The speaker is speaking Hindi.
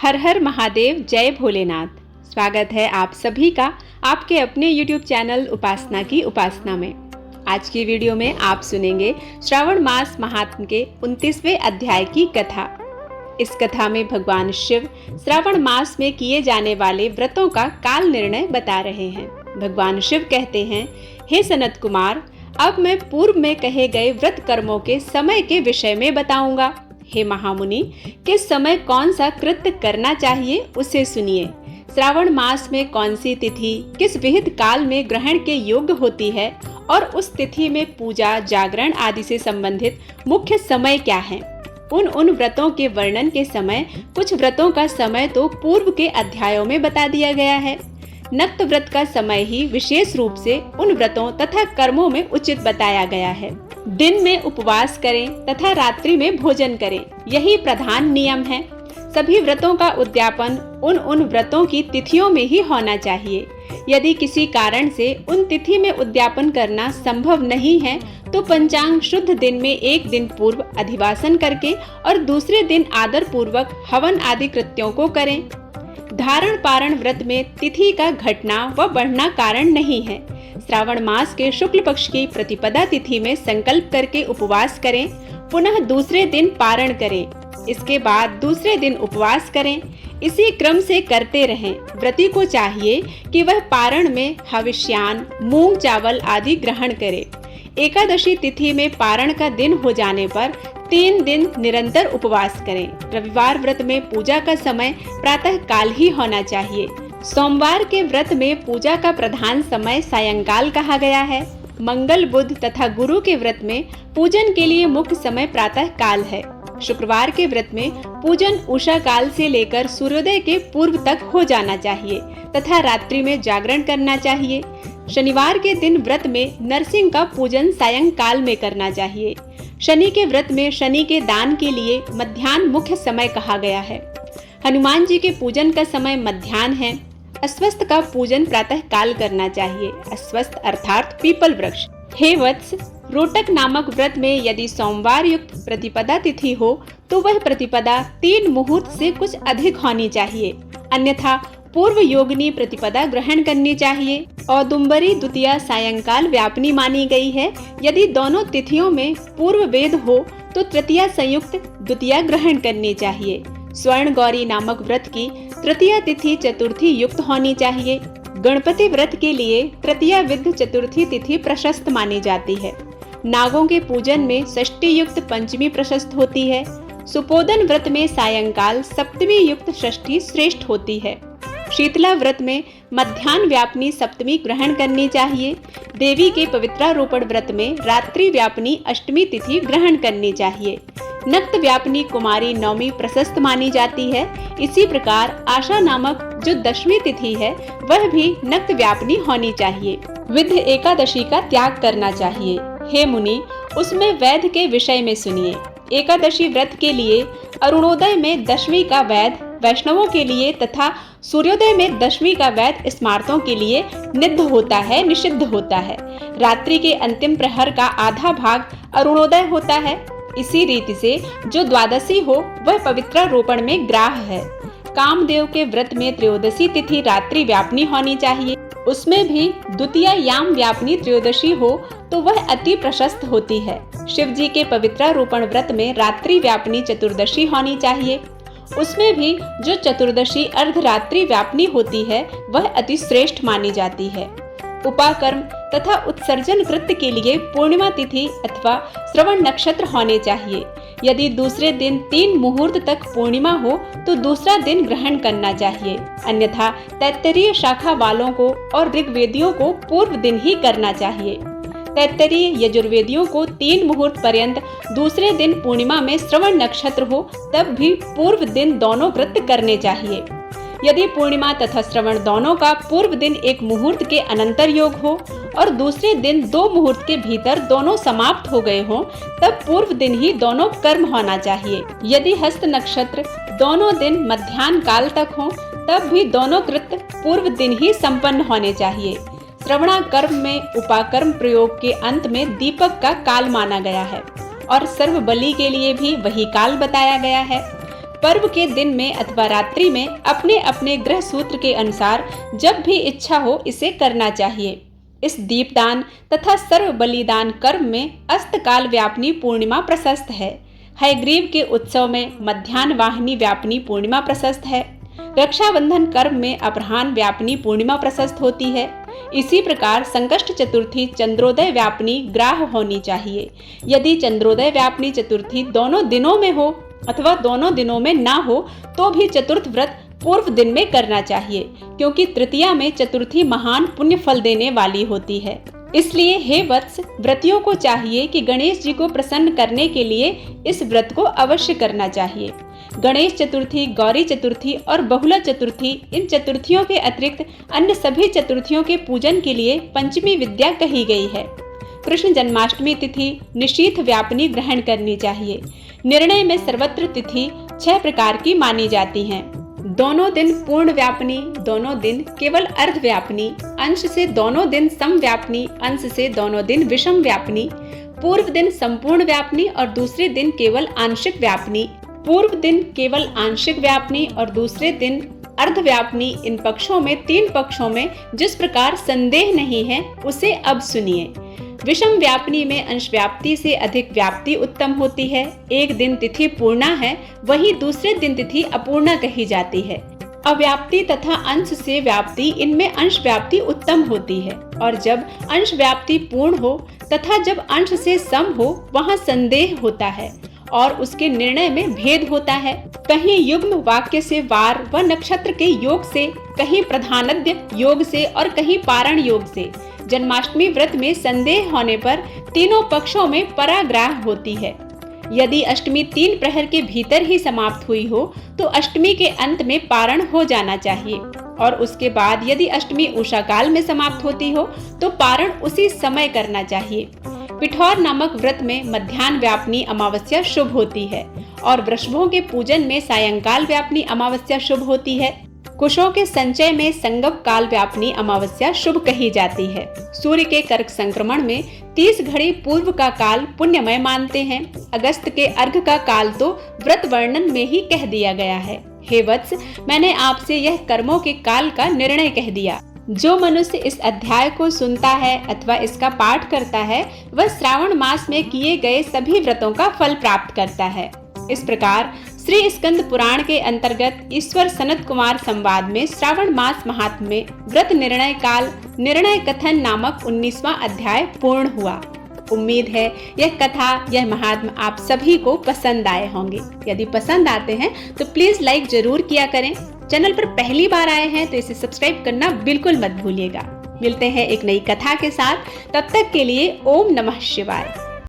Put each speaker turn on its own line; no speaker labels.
हर हर महादेव, जय भोलेनाथ। स्वागत है आप सभी का आपके अपने YouTube चैनल उपासना की उपासना में। आज की वीडियो में आप सुनेंगे श्रावण मास महात्म्य के 29वें अध्याय की कथा। इस कथा में भगवान शिव श्रावण मास में किए जाने वाले व्रतों का काल निर्णय बता रहे हैं। भगवान शिव कहते हैं, हे सनत कुमार, अब मैं पूर्व में कहे गए व्रत कर्मों के समय के विषय में बताऊंगा। हे महामुनि, किस समय कौन सा कृत्य करना चाहिए उसे सुनिए। श्रावण मास में कौन सी तिथि किस विहित काल में ग्रहण के योग्य होती है और उस तिथि में पूजा, जागरण आदि से संबंधित मुख्य समय क्या है। उन व्रतों के वर्णन के समय कुछ व्रतों का समय तो पूर्व के अध्यायों में बता दिया गया है। नक्त व्रत का समय ही विशेष रूप से उन व्रतों तथा कर्मों में उचित बताया गया है। दिन में उपवास करें तथा रात्रि में भोजन करें, यही प्रधान नियम है। सभी व्रतों का उद्यापन उन व्रतों की तिथियों में ही होना चाहिए। यदि किसी कारण से उन तिथि में उद्यापन करना संभव नहीं है तो पंचांग शुद्ध दिन में एक दिन पूर्व अधिवासन करके और दूसरे दिन आदर पूर्वक हवन आदि कृत्यों को करें। धारण पारण व्रत में तिथि का घटना व बढ़ना कारण नहीं है। श्रावण मास के शुक्ल पक्ष की प्रतिपदा तिथि में संकल्प करके उपवास करें, पुनः दूसरे दिन पारण करें, इसके बाद दूसरे दिन उपवास करें। इसी क्रम से करते रहें। व्रती को चाहिए कि वह पारण में हविष्यान, मूंग चावल आदि ग्रहण करे। एकादशी तिथि में पारण का दिन हो जाने पर 3 दिन निरंतर उपवास करें। रविवार व्रत में पूजा का समय प्रातः काल ही होना चाहिए। सोमवार के व्रत में पूजा का प्रधान समय सायंकाल कहा गया है। मंगल, बुध तथा गुरु के व्रत में पूजन के लिए मुख्य समय प्रातः काल है। शुक्रवार के व्रत में पूजन उषा काल से लेकर सूर्योदय के पूर्व तक हो जाना चाहिए तथा रात्रि में जागरण करना चाहिए। शनिवार के दिन व्रत में नरसिंह का पूजन सायंकाल में करना चाहिए। शनि के व्रत में शनि के दान के लिए मध्याह्न मुख्य समय कहा गया है। हनुमान जी के पूजन का समय मध्याह्न है। अस्वस्थ का पूजन प्रातः काल करना चाहिए। अस्वस्थ अर्थात पीपल वृक्ष। हे वत्स, रोटक नामक व्रत में यदि सोमवार युक्त प्रतिपदा तिथि हो तो वह प्रतिपदा 3 मुहूर्त से कुछ अधिक होनी चाहिए, अन्यथा पूर्व योगिनी प्रतिपदा ग्रहण करनी चाहिए। औदुंबरी द्वितीया सायंकाल व्यापनी मानी गई है। यदि दोनों तिथियों में पूर्व वेद हो तो तृतीया संयुक्त द्वितीया ग्रहण करनी चाहिए। स्वर्ण गौरी नामक व्रत की तृतीया तिथि चतुर्थी युक्त होनी चाहिए। गणपति व्रत के लिए तृतीया विद्ध चतुर्थी तिथि प्रशस्त मानी जाती है। नागों के पूजन में षष्ठी युक्त पंचमी प्रशस्त होती है। सुपोदन व्रत में सायंकाल सप्तमी युक्त षष्ठी श्रेष्ठ होती है। शीतला व्रत में मध्याह्न व्यापनी सप्तमी ग्रहण करनी चाहिए। देवी के पवित्रारोपण व्रत में रात्रि व्यापनी अष्टमी तिथि ग्रहण करनी चाहिए। नक्त व्यापनी कुमारी नवमी प्रशस्त मानी जाती है। इसी प्रकार आशा नामक जो 10वीं तिथि है वह भी नक्त व्यापनी होनी चाहिए। विद्ध एकादशी का त्याग करना चाहिए। हे मुनि, उसमें वैध के विषय में सुनिए। एकादशी व्रत के लिए अरुणोदय में 10वीं का वैध वैष्णवों के लिए तथा सूर्योदय में 10वीं का वैध स्मार्तों के लिए निषिद्ध होता है। रात्रि के अंतिम प्रहर का आधा भाग अरुणोदय होता है। इसी रीति से जो द्वादशी हो वह पवित्रारोपण में ग्राह्य है। कामदेव के व्रत में त्रयोदशी तिथि रात्रि व्यापनी होनी चाहिए। उसमें भी द्वितीया याम व्यापनी त्रयोदशी हो तो वह अति प्रशस्त होती है। शिव जी के पवित्रारोपण व्रत में रात्रि व्यापनी चतुर्दशी होनी चाहिए। उसमें भी जो चतुर्दशी अर्धरात्रि व्यापनी होती है वह अति श्रेष्ठ मानी जाती है। उपाकर्म तथा उत्सर्जन कृत्य के लिए पूर्णिमा तिथि अथवा श्रवण नक्षत्र होने चाहिए। यदि दूसरे दिन 3 मुहूर्त तक पूर्णिमा हो तो दूसरा दिन ग्रहण करना चाहिए, अन्यथा तैत्तरीय शाखा वालों को और ऋग्वेदियों को पूर्व दिन ही करना चाहिए। तैत्तरीय यजुर्वेदियों को 3 मुहूर्त पर्यंत दूसरे दिन पूर्णिमा में श्रवण नक्षत्र हो तब भी पूर्व दिन दोनों कृत्य करने चाहिए। यदि पूर्णिमा तथा श्रवण दोनों का पूर्व दिन 1 मुहूर्त के अनंतर योग हो और दूसरे दिन 2 मुहूर्त के भीतर दोनों समाप्त हो गए हों तब पूर्व दिन ही दोनों कर्म होना चाहिए। यदि हस्त नक्षत्र दोनों दिन मध्याह्न काल तक हो तब भी दोनों कृत्य पूर्व दिन ही संपन्न होने चाहिए। श्रवणाकर्म में उपाकर्म प्रयोग के अंत में दीपक का काल माना गया है और सर्व बलि के लिए भी वही काल बताया गया है। पर्व के दिन में अथवा रात्रि में अपने अपने ग्रह सूत्र के अनुसार जब भी इच्छा हो इसे करना चाहिए। इस दीपदान तथा सर्व बलिदान कर्म में अस्तकाल व्यापिनी पूर्णिमा प्रशस्त है। हयग्रीव के उत्सव में मध्याह्न वाहिनी व्यापिनी पूर्णिमा प्रशस्त है। रक्षाबंधन कर्म में अपराह्न व्यापिनी पूर्णिमा प्रशस्त होती है। इसी प्रकार संकष्ट चतुर्थी चंद्रोदय व्यापिनी ग्राह होनी चाहिए। यदि चंद्रोदय व्यापिनी चतुर्थी दोनों दिनों में हो अथवा दोनों दिनों में ना हो तो भी चतुर्थ व्रत पूर्व दिन में करना चाहिए, क्योंकि तृतीया में चतुर्थी महान पुण्य फल देने वाली होती है। इसलिए हे वत्स, व्रतियों को चाहिए कि गणेश जी को प्रसन्न करने के लिए इस व्रत को अवश्य करना चाहिए। गणेश चतुर्थी, गौरी चतुर्थी और बहुला चतुर्थी, इन चतुर्थियों के अतिरिक्त अन्य सभी चतुर्थियों के पूजन के लिए पंचमी विद्या कही गई है। कृष्ण जन्माष्टमी तिथि निशीथ व्यापिनी ग्रहण करनी चाहिए। निर्णय में सर्वत्र तिथि 6 प्रकार की मानी जाती हैं। दोनों दिन पूर्ण व्यापिनी, दोनों दिन केवल अर्ध व्यापिनी, अंश से दोनों दिन सम व्यापिनी, अंश से दोनों दिन विषम व्यापिनी, पूर्व दिन संपूर्ण व्यापिनी और दूसरे दिन केवल आंशिक व्यापिनी, पूर्व दिन केवल आंशिक व्यापिनी और दूसरे दिन अर्ध व्यापिनी। इन पक्षों में 3 पक्षों में जिस प्रकार संदेह नहीं है उसे अब सुनिए। विषम व्यापिनी में अंश व्याप्ति से अधिक व्याप्ति उत्तम होती है। एक दिन तिथि पूर्णा है, वहीं दूसरे दिन तिथि अपूर्णा कही जाती है। अव्याप्ति तथा अंश से व्याप्ति, इनमें अंश व्याप्ति उत्तम होती है। और जब अंश व्याप्ति पूर्ण हो तथा जब अंश से सम हो वहाँ संदेह होता है और उसके निर्णय में भेद होता है। कहीं युग्म वाक्य से वार व नक्षत्र के योग से, कहीं प्रधानद्य योग से और कहीं पारण योग से। जन्माष्टमी व्रत में संदेह होने पर तीनों पक्षों में पराग्राह होती है। यदि अष्टमी 3 प्रहर के भीतर ही समाप्त हुई हो तो अष्टमी के अंत में पारण हो जाना चाहिए, और उसके बाद यदि अष्टमी उषा काल में समाप्त होती हो तो पारण उसी समय करना चाहिए। पिठौर नामक व्रत में मध्याह्न व्यापिनी अमावस्या शुभ होती है और वृषभों के पूजन में सायंकाल व्यापिनी अमावस्या शुभ होती है। कुशों के संचय में संगम काल व्यापिनी अमावस्या शुभ कही जाती है। सूर्य के कर्क संक्रमण में 30 घड़ी पूर्व का काल पुण्यमय मानते हैं। अगस्त के अर्घ का काल तो व्रत वर्णन में ही कह दिया गया है। हे वत्स, मैंने आपसे यह कर्मों के काल का निर्णय कह दिया। जो मनुष्य इस अध्याय को सुनता है अथवा इसका पाठ करता है वह श्रावण मास में किए गए सभी व्रतों का फल प्राप्त करता है। इस प्रकार श्री स्कंद पुराण के अंतर्गत ईश्वर सनत कुमार संवाद में श्रावण मास महात्म्य में व्रत निर्णय काल निर्णय कथन नामक 19वां अध्याय पूर्ण हुआ। उम्मीद है यह कथा, यह महात्म्य आप सभी को पसंद आए होंगे। यदि पसंद आते हैं तो प्लीज लाइक जरूर किया करें। चैनल पर पहली बार आए हैं तो इसे सब्सक्राइब करना बिल्कुल मत भूलिएगा। मिलते हैं एक नई कथा के साथ, तब तक के लिए ओम नमः शिवाय।